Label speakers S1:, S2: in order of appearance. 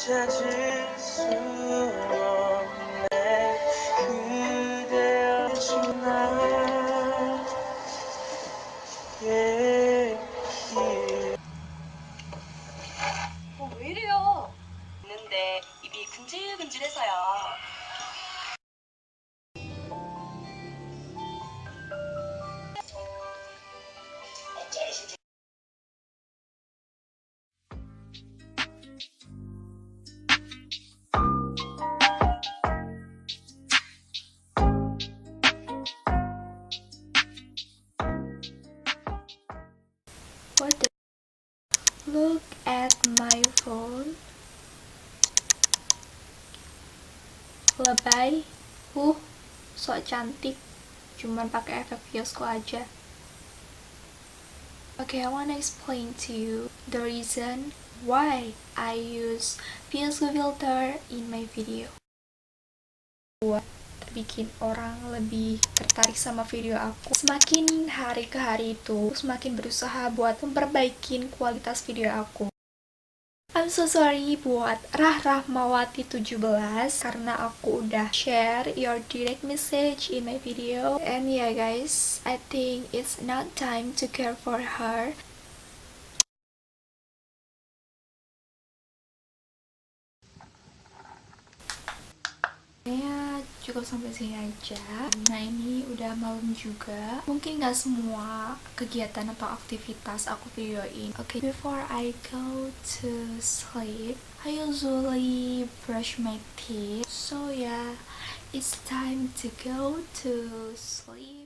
S1: 찾을 수 없네 그대여 주나 예, 예.
S2: 왜 이래요? 있는데 입이 근질근질해서요.
S3: What the? Look at my phone. Lebay. Sok cantik. Cuman pakai efek VSCO aja. Okay, I wanna explain to you the reason why I use VSCO filter in my video. Buat bikin orang lebih tertarik sama video aku. Semakin hari ke hari itu, semakin berusaha buat memperbaiki kualitas video aku. I'm so sorry buat Rahmawati 17 karena aku udah share your direct message in my video. And yeah guys, I think it's not time to care for her. Ya cukup sampai sini aja. Nah ini udah malam juga. Mungkin gak semua kegiatan atau aktivitas aku videoin. Okay, before I go to sleep, I usually brush my teeth. So yeah, it's time to go to sleep.